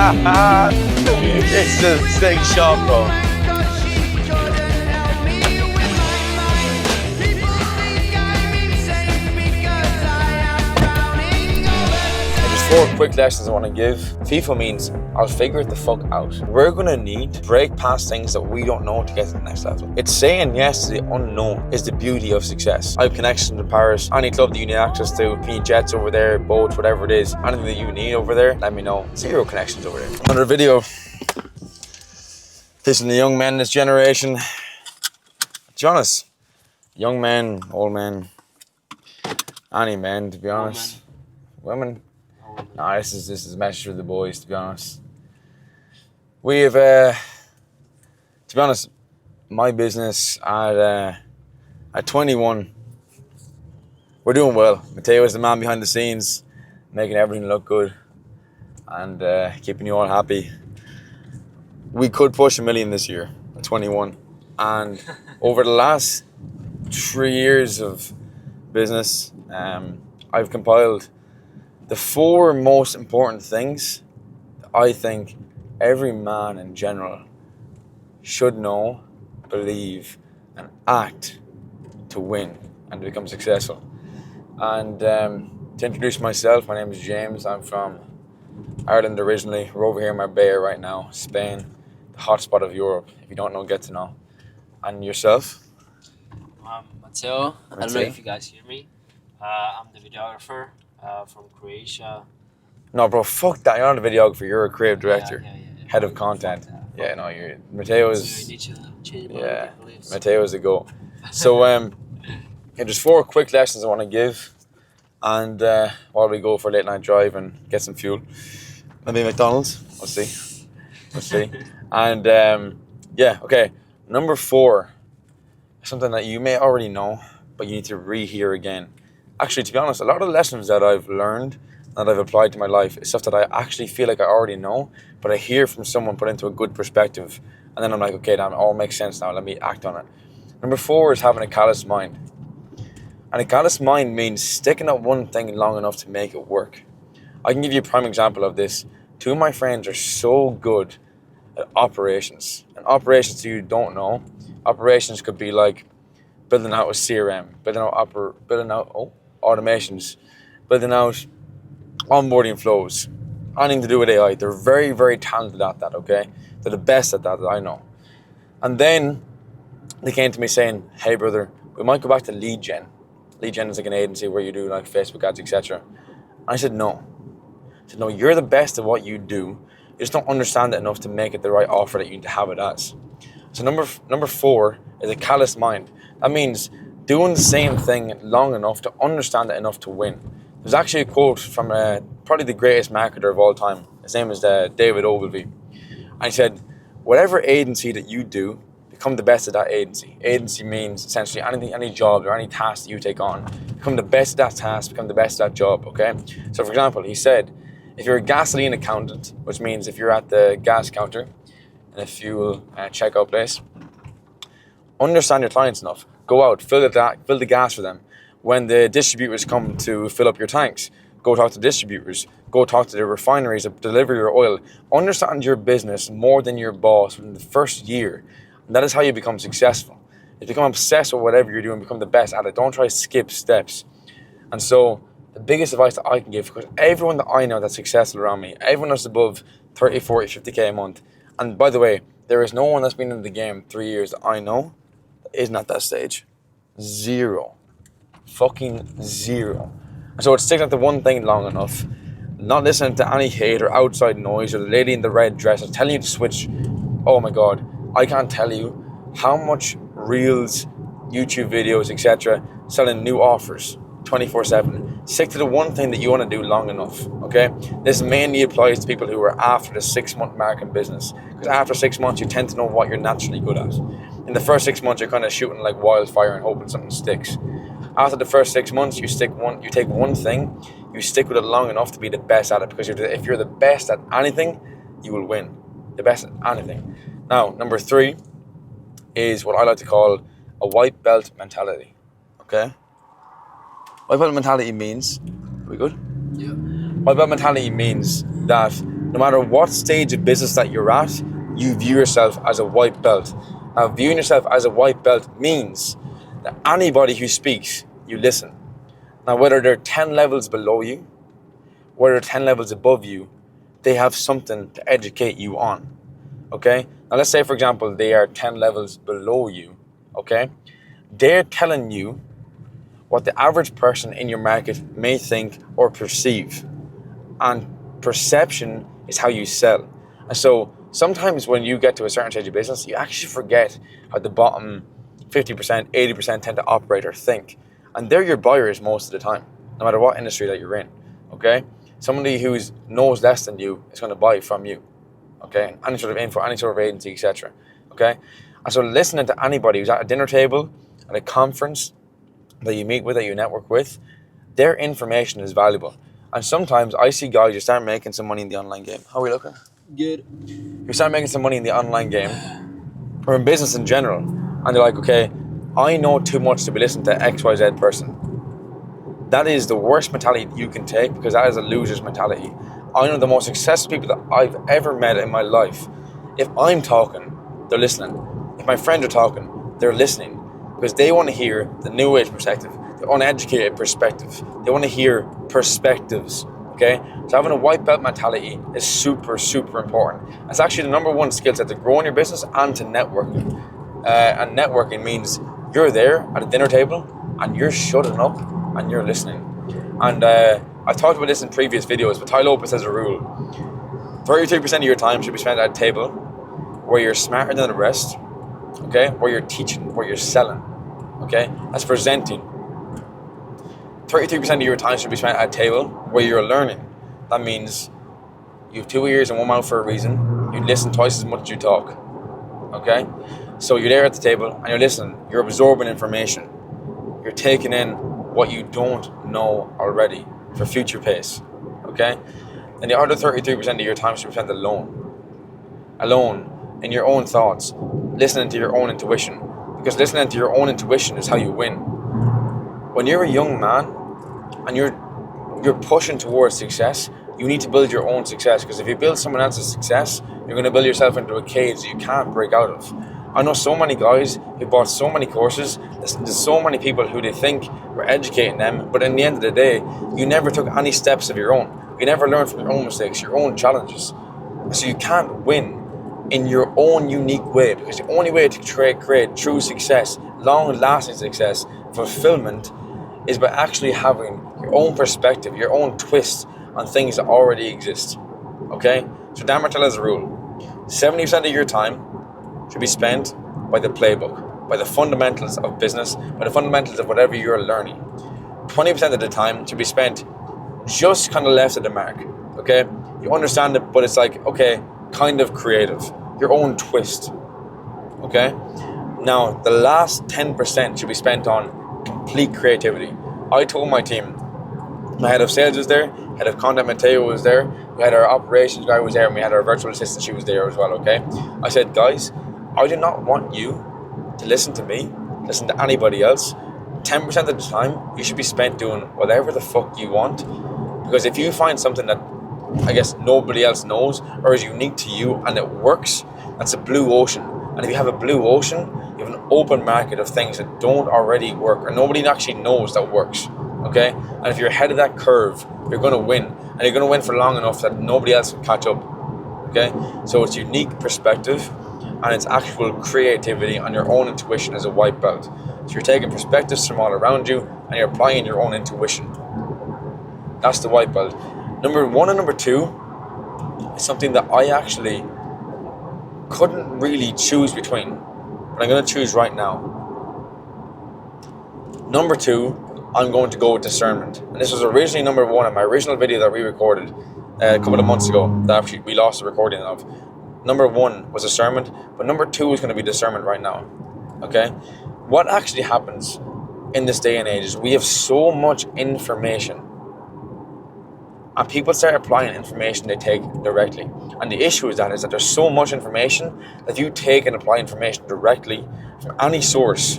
It's a sick shot, bro. Four quick lessons I want to give. FIFA means I'll figure it the fuck out. We're gonna need to break past things that we don't know to get to the next level. It's saying yes to the unknown is the beauty of success. I have connections to Paris. Any club that you need access to, if you need jets over there, boats, whatever it is, anything that you need over there, let me know. 0 connections over there. Another video. This is the young men in this generation. To be honest, young men, old men, any men, to be honest. Women. Nah, this is a message for the boys, to be honest. We have, to be honest, my business at 21, we're doing well. Matteo is the man behind the scenes, making everything look good and keeping you all happy. We could push 1 million this year at 21. And over the last 3 years of business, I've compiled the 4 most important things that I think every man in general should know, believe, and act to win and to become successful. And to introduce myself, my name is James. I'm from Ireland originally. We're over here in Marbella right now, Spain, the hotspot of Europe. If you don't know, get to know. And yourself? I'm Matteo. I don't know if you guys hear me. I'm the videographer. From Croatia. No, bro, fuck that. You're not a videographer. You're a creative director, yeah. head of content. Yeah, no, you're Matteo's. So you need to change Yeah, Matteo's the goat. So, just 4 quick lessons I want to give, and while we go for a late night drive and get some fuel, maybe McDonald's. We'll see. And yeah, okay. Number 4, something that you may already know, but you need to rehear again. Actually, to be honest, a lot of the lessons that I've learned, that I've applied to my life, is stuff that I actually feel like I already know, but I hear from someone put into a good perspective, and then I'm like, okay, that all makes sense now, let me act on it. Number 4 is having a callous mind. And a callous mind means sticking at one thing long enough to make it work. I can give you a prime example of this. 2 of my friends are so good at operations. And operations, you don't know, operations could be like building out a CRM, building out automations, building out onboarding flows, anything to do with AI. They're very, very talented at that, okay? They're the best at that I know. And then they came to me saying, hey brother, we might go back to lead gen. Lead gen is like an agency where you do like Facebook ads, etc. I said, no. I said, no, you're the best at what you do. You just don't understand it enough to make it the right offer that you need to have it as. So number 4 is a callous mind. That means doing the same thing long enough to understand it enough to win. There's actually a quote from probably the greatest marketer of all time. His name is David Ogilvy. And he said, whatever agency that you do, become the best at that agency. Agency means essentially any job or any task that you take on. Become the best at that task, become the best at that job, okay? So for example, he said, if you're a gasoline accountant, which means if you're at the gas counter in a fuel checkout place, understand your clients enough. Go out, fill the gas for them. When the distributors come to fill up your tanks, go talk to distributors. Go talk to the refineries that deliver your oil. Understand your business more than your boss in the first year. And that is how you become successful. You become obsessed with whatever you're doing, become the best at it. Don't try to skip steps. And so the biggest advice that I can give, because everyone that I know that's successful around me, everyone that's above 30, 40, 50K a month. And by the way, there is no one that's been in the game 3 years that I know that isn't at that stage. 0. Fucking 0. And so it's sticking at the one thing long enough, not listening to any hate or outside noise or the lady in the red dress or telling you to switch. Oh my God, I can't tell you how much reels, YouTube videos, etc. selling new offers 24/7. Stick to the one thing that you want to do long enough, okay? This mainly applies to people who are after the 6-month mark in business, because after 6 months you tend to know what you're naturally good at. In the first 6 months you're kind of shooting like wildfire and hoping something sticks. After the first 6 months you take one thing, you stick with it long enough to be the best at it, because if you're the best at anything, you will win. The best at anything. Now, number 3 is what I like to call a white belt mentality, okay? White belt mentality means, are we good? Yeah. White belt mentality means that No matter what stage of business that you're at, you view yourself as a white belt. Now, viewing yourself as a white belt means that anybody who speaks, you listen. Now, whether they're 10 levels below you, whether they're 10 levels above you, they have something to educate you on, okay? Now, let's say, for example, they are 10 levels below you, okay? They're telling you what the average person in your market may think or perceive. And perception is how you sell. And so sometimes when you get to a certain stage of business, you actually forget how the bottom 50%, 80% tend to operate or think. And they're your buyers most of the time, no matter what industry that you're in, okay? Somebody who knows less than you is going to buy from you, okay? Any sort of info, any sort of agency, etc., okay? And so listening to anybody who's at a dinner table, at a conference that you meet with, that you network with, their information is valuable. And sometimes I see guys who start making some money in the online game. How are we looking? Good. You start making some money in the online game, or in business in general, and they're like, okay, I know too much to be listening to XYZ person. That is the worst mentality you can take, because that is a loser's mentality. I know the most successful people that I've ever met in my life. If I'm talking, they're listening. If my friends are talking, they're listening, because they want to hear the new age perspective, the uneducated perspective. They want to hear perspectives, okay? So having a white belt mentality is super, super important. It's actually the number one skill set to grow in your business and to networking. And networking means you're there at a dinner table and you're shutting up and you're listening. And I've talked about this in previous videos, but Ty Lopez has a rule. 33% of your time should be spent at a table where you're smarter than the rest, okay? Where you're teaching, where you're selling, okay? That's presenting. 33% of your time should be spent at a table where you're learning. That means you have 2 ears and 1 mouth for a reason. You listen twice as much as you talk, okay? So you're there at the table and you're listening. You're absorbing information. You're taking in what you don't know already for future pace, okay? And the other 33% of your time should be spent alone in your own thoughts, listening to your own intuition, because listening to your own intuition is how you win. When you're a young man and you're pushing towards success, you need to build your own success, because if you build someone else's success, you're going to build yourself into a cage that you can't break out of. I know so many guys who bought so many courses. There's so many people who they think were educating them, but in the end of the day, you never took any steps of your own. You never learned from your own mistakes, your own challenges. So you can't win in your own unique way, because the only way to create true success, long-lasting success, fulfillment, is by actually having your own perspective, your own twist on things that already exist, okay? So Dan Martell has a rule. 70% of your time should be spent by the playbook, by the fundamentals of business, by the fundamentals of whatever you're learning. 20% of the time should be spent just kind of left of the mark, okay? You understand it, but it's like, okay, kind of creative, your own twist, okay? Now, the last 10% should be spent on complete creativity. I told my team, my head of sales was there, head of content Mateo was there, we had our operations guy was there, and we had our virtual assistant, she was there as well, okay? I said, guys, I do not want you to listen to me, listen to anybody else. 10% of the time, you should be spent doing whatever the fuck you want, because if you find something that I guess nobody else knows or is unique to you and it works, that's a blue ocean. And if you have a blue ocean, you have an open market of things that don't already work or nobody actually knows that works, okay? And if you're ahead of that curve, you're going to win, and you're going to win for long enough that nobody else can catch up, okay? So it's unique perspective and it's actual creativity on your own intuition as a white belt. So you're taking perspectives from all around you and you're applying your own intuition. That's the white belt. Number 1 and number 2 is something that I actually couldn't really choose between, but I'm going to choose right now. Number 2, I'm going to go with discernment. And this was originally number 1 in my original video that we recorded a couple of months ago that actually we lost the recording of. Number 1 was discernment, but number 2 is going to be discernment right now, okay? What actually happens in this day and age is we have so much information, and people start applying information they take directly. And the issue is that there's so much information that if you take and apply information directly from any source,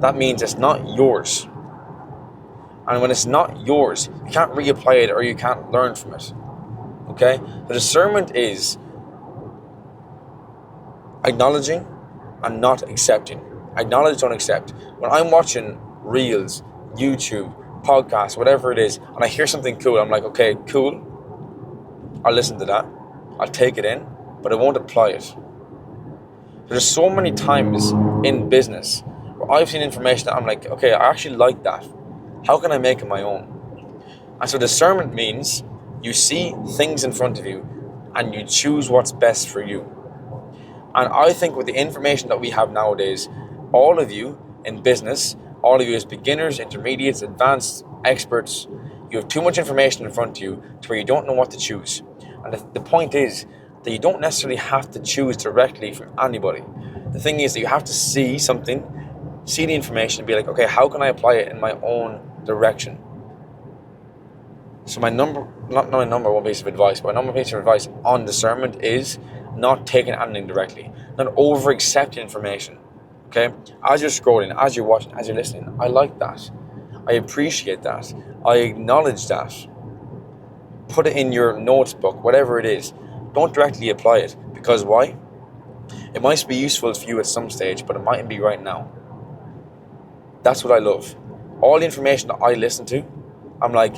that means it's not yours. And when it's not yours, you can't reapply it or you can't learn from it. Okay? The discernment is acknowledging and not accepting. Acknowledge, don't accept. When I'm watching reels, YouTube, podcasts, whatever it is, and I hear something cool, I'm like, okay, cool. I'll listen to that. I'll take it in, but I won't apply it. There's so many times in business where I've seen information that I'm like, okay, I actually like that. How can I make it my own? And so discernment means you see things in front of you and you choose what's best for you. And I think with the information that we have nowadays, all of you in business, all of you as beginners, intermediates, advanced, experts, you have too much information in front of you to where you don't know what to choose. And the point is that you don't necessarily have to choose directly from anybody. The thing is that you have to see something, see the information and be like, okay, how can I apply it in my own direction? So not my number one piece of advice, but my number one piece of advice on discernment is not taking anything directly, not over accepting information. Okay? As you're scrolling, as you're watching, as you're listening, I like that. I appreciate that. I acknowledge that. Put it in your notes book, whatever it is. Don't directly apply it. Because why? It might be useful for you at some stage, but it mightn't be right now. That's what I love. All the information that I listen to, I'm like,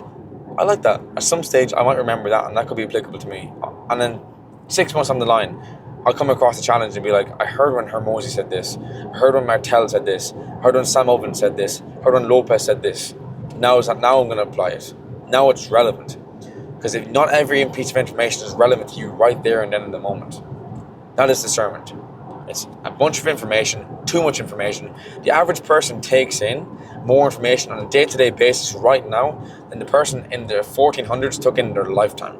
I like that. At some stage, I might remember that, and that could be applicable to me. And then 6 months on the line, I'll come across a challenge and be like, I heard when Hermosi said this. I heard when Martel said this. I heard when Sam Owen said this. I heard when Lopez said this. Now I'm going to apply it. Now it's relevant. Because if not every piece of information is relevant to you right there and then in the moment. That is discernment. It's a bunch of information, too much information. The average person takes in more information on a day-to-day basis right now than the person in the 1400s took in their lifetime.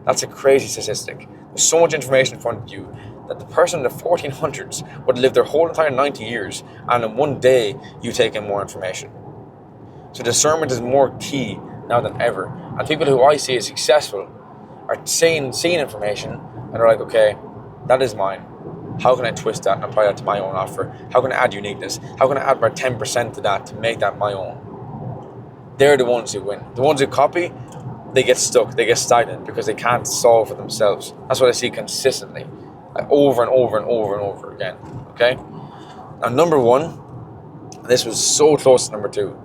That's a crazy statistic. There's so much information in front of you that the person in the 1400s would live their whole entire 90 years, and in one day you take in more information. So discernment is more key now than ever. And people who I see as successful are seeing information and they're like, okay, that is mine. How can I twist that and apply that to my own offer? How can I add uniqueness? How can I add my 10% to that to make that my own? They're the ones who win. The ones who copy, they get stuck, they get stagnant because they can't solve for themselves. That's what I see consistently, like over and over and over and over again. Okay? Now, number one, and this was so close to number two,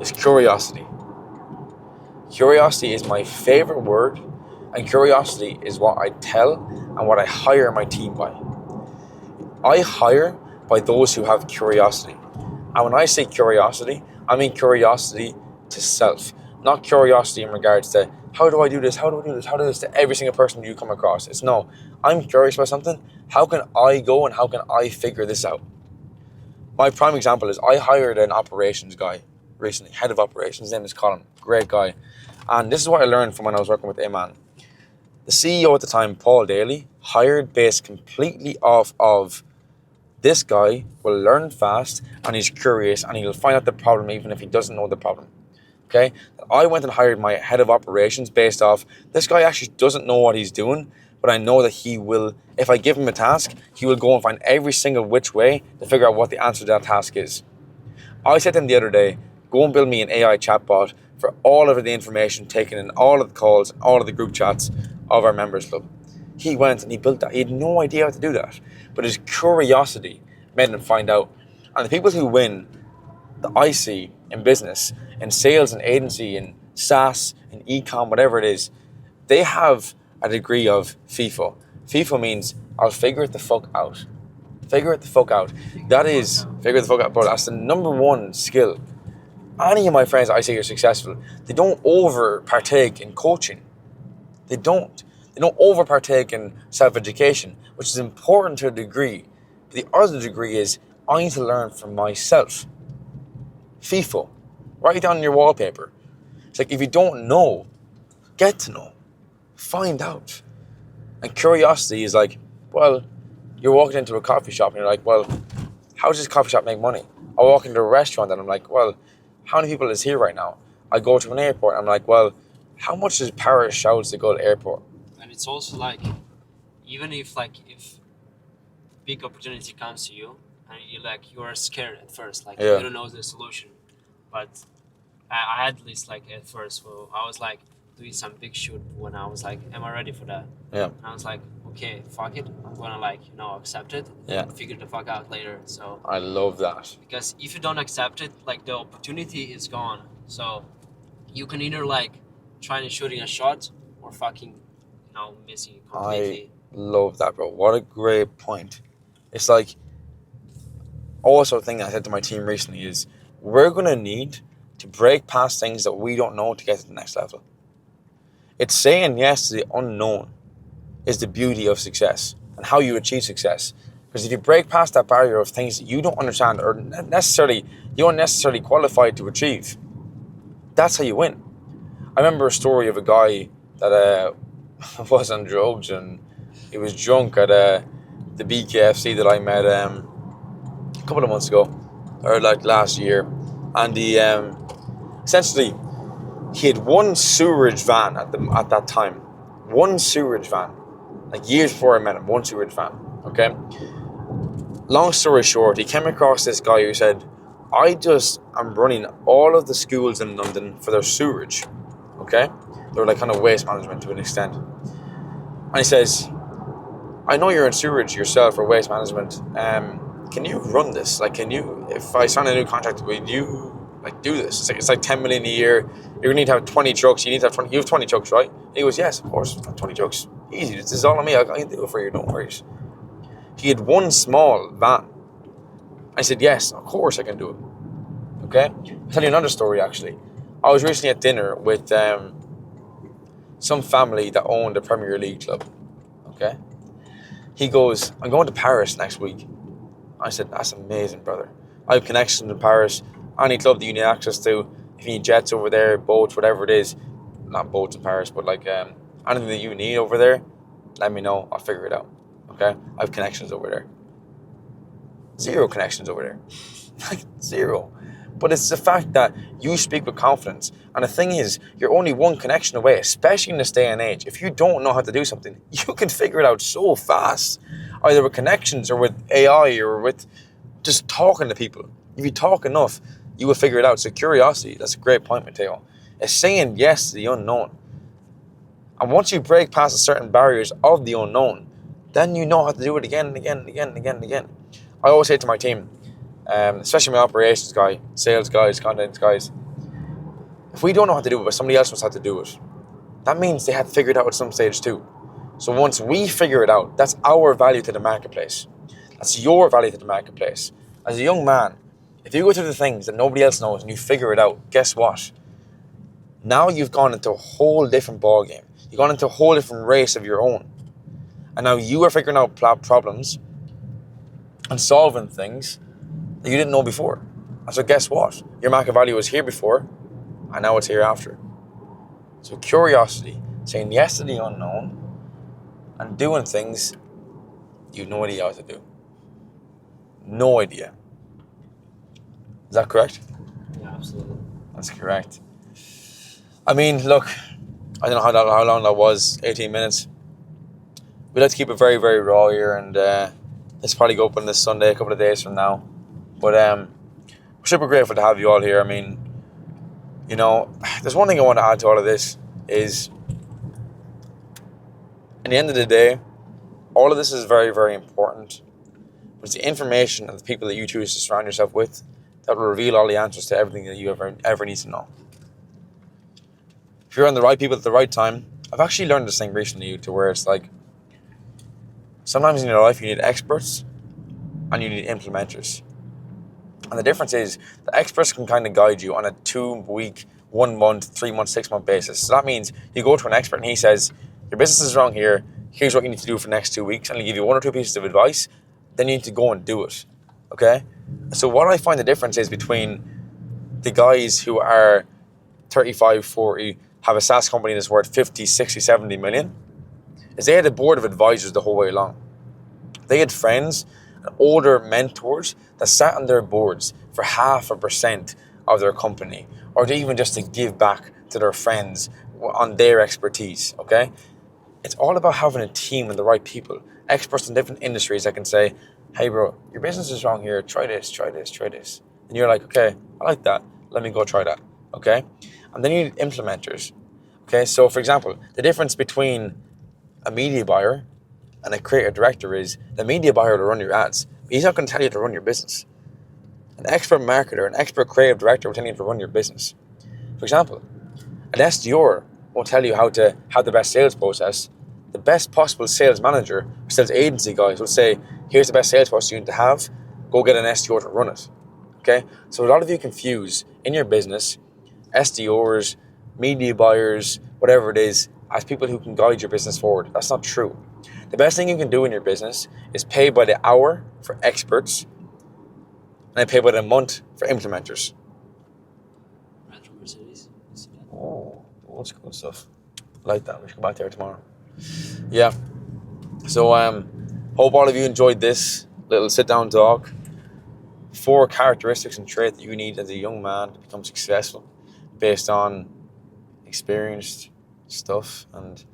is curiosity. Curiosity is my favorite word, and curiosity is what I tell and what I hire my team by. I hire by those who have curiosity. And when I say curiosity, I mean curiosity to self. Not curiosity in regards to, how do I do this, how do I do this, how do I do this to every single person you come across. It's no, I'm curious about something, how can I go and how can I figure this out? My prime example is I hired an operations guy recently, head of operations, his name is Colin, great guy. And this is what I learned from when I was working with Aman. The CEO at the time, Paul Daly, hired based completely off of this guy will learn fast and he's curious and he'll find out the problem even if he doesn't know the problem. Okay? I went and hired my head of operations based off, this guy actually doesn't know what he's doing, but I know that he will, if I give him a task, he will go and find every single which way to figure out what the answer to that task is. I said to him the other day, go and build me an AI chatbot for all of the information taken in all of the calls, all of the group chats of our members club. He went and he built that. He had no idea how to do that. But his curiosity made him find out. And the people who win that I see in business, in sales and agency, in SaaS, in e-com, whatever it is, they have a degree of FIFO. FIFO means I'll figure it the fuck out. Figure it the fuck out. That is, figure the fuck out, bro. That's the number one skill. Any of my friends I see are successful, they don't over partake in coaching. They don't over partake in self-education, which is important to a degree. But the other degree is I need to learn from myself. FIFO. Write it down on your wallpaper. It's like if you don't know, get to know. Find out. And curiosity is like, well, you're walking into a coffee shop and you're like, well, how does this coffee shop make money? I walk into a restaurant and I'm like, well, how many people is here right now? I go to an airport and I'm like, well, how much does Paris charge to go to the airport? And it's also like, even if big opportunity comes to you and you are scared at first, you don't know the solution. But I had this at first, so I was like, doing some big shoot when I was like, am I ready for that? Yeah. And I was like, okay, fuck it. I'm gonna like, accept it. Yeah. And figure the fuck out later. So I love that. because if you don't accept it, like the opportunity is gone. So you can either like try and shooting a shot or fucking, missing it completely. I love that, bro. What a great point. It's like, also a thing I said to my team recently is, we're going to need to break past things that we don't know to get to the next level. It's saying yes to the unknown is the beauty of success and how you achieve success. Because if you break past that barrier of things that you don't understand or you don't necessarily qualify to achieve, that's how you win. I remember a story of a guy that was on drugs and he was drunk at the BKFC that I met a couple of months ago, or like last year, and he essentially he had one sewerage van at that time, one sewerage van, like years before I met him, one sewerage van. Okay. Long story short, he came across this guy who said, I'm running all of the schools in London for their sewerage. Okay? They were like kind of waste management to an extent. And he says, I know you're in sewerage yourself or waste management. Can you run this? Like, if I sign a new contract, would you like do this? It's like 10 million a year. You're gonna need to have 20 trucks. You have 20 trucks, right? And he goes, yes, of course, 20 trucks. Easy. This is all on me. I can do it for you. Don't worry. He had one small van. I said, yes, of course I can do it. Okay? I'll tell you another story, actually. I was recently at dinner with some family that owned a Premier League club. Okay? He goes, I'm going to Paris next week. I said, that's amazing, brother. I have connections in Paris. Any club that you need access to, if you need jets over there, boats, whatever it is. Not boats in Paris, but like anything that you need over there, let me know. I'll figure it out. Okay? I have connections over there. Zero connections over there. Like, zero. But it's the fact that you speak with confidence. And the thing is, you're only one connection away, especially in this day and age. If you don't know how to do something, you can figure it out so fast. Either with connections or with AI or with just talking to people. If you talk enough, you will figure it out. So curiosity, that's a great point, Matteo. It's saying yes to the unknown. And once you break past the certain barriers of the unknown, then you know how to do it again and again and again and again and again. I always say to my team, especially my operations guy, sales guys, content guys, if we don't know how to do it, but somebody else knows how to do it, that means they had to figure it out at some stage too. So once we figure it out, that's our value to the marketplace. That's your value to the marketplace. As a young man, if you go through the things that nobody else knows and you figure it out, guess what? Now you've gone into a whole different ballgame. You've gone into a whole different race of your own. And now you are figuring out problems and solving things that you didn't know before. And so guess what? Your market value was here before, and now it's here after. So curiosity, saying yes to the unknown, and doing things you have no idea how to do. No idea. Is that correct? Yeah, absolutely. That's correct. I mean, look, I don't know how long that was, 18 minutes. We like to keep it very, very raw here, and this probably go up on this Sunday, a couple of days from now. But we're super grateful to have you all here. I mean, there's one thing I want to add to all of this is, at the end of the day, all of this is very, very important. But it's the information and the people that you choose to surround yourself with that will reveal all the answers to everything that you ever need to know. If you're on the right people at the right time, I've actually learned this thing recently to where it's like, sometimes in your life you need experts and you need implementers. And the difference is the experts can kind of guide you on a 2-week, 1 month, 3 month, 6 month basis. So that means you go to an expert and he says, your business is wrong here. Here's what you need to do for the next 2 weeks. And he'll give you 1 or 2 pieces of advice. Then you need to go and do it. Okay? So what I find the difference is between the guys who are 35, 40, have a SaaS company that's worth 50, 60, 70 million, is they had a board of advisors the whole way along. They had friends and older mentors that sat on their boards for 0.5% of their company, or even just to give back to their friends on their expertise, okay? It's all about having a team and the right people, experts in different industries that can say, hey bro, your business is wrong here, try this, try this, try this. And you're like, okay, I like that, let me go try that, okay? And then you need implementers. Okay, so for example, the difference between a media buyer and a creative director is the media buyer will run your ads. He's not going to tell you to run your business. An expert marketer, an expert creative director will tell you to run your business. For example, an SDR will tell you how to have the best sales process. The best possible sales manager or sales agency guys will say, here's the best sales process you need to have. Go get an SDR to run it. Okay? So a lot of you confuse in your business SDRs, media buyers, whatever it is, as people who can guide your business forward. That's not true. The best thing you can do in your business is pay by the hour for experts and pay by the month for implementers. Retro Mercedes. Oh, that's cool stuff. I like that. We should go back there tomorrow. Yeah. So hope all of you enjoyed this little sit-down talk. 4 characteristics and traits that you need as a young man to become successful based on experienced stuff and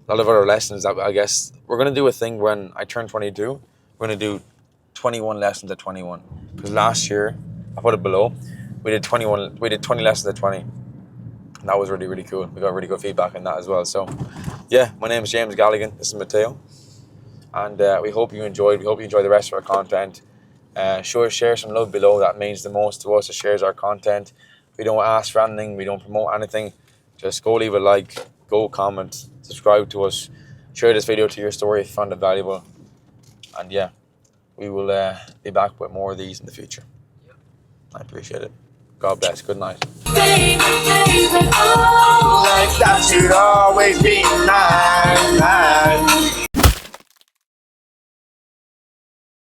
a lot of other lessons that I guess we're going to do a thing when I turn 22. We're going to do 21 lessons at 21. Because last year, I put it below, we did 20 lessons at 20. And that was really, really cool. We got really good feedback on that as well. So, yeah, my name is James Galligan. This is Matteo. And we hope you enjoyed. We hope you enjoy the rest of our content. Share some love below. That means the most to us. It shares our content. We don't ask for anything. We don't promote anything. Just go leave a like. Go comment. Subscribe to us. Share this video to your story if you found it valuable. And yeah, we will be back with more of these in the future. Yep. I appreciate it. God bless. Good night. Like that should always be mine.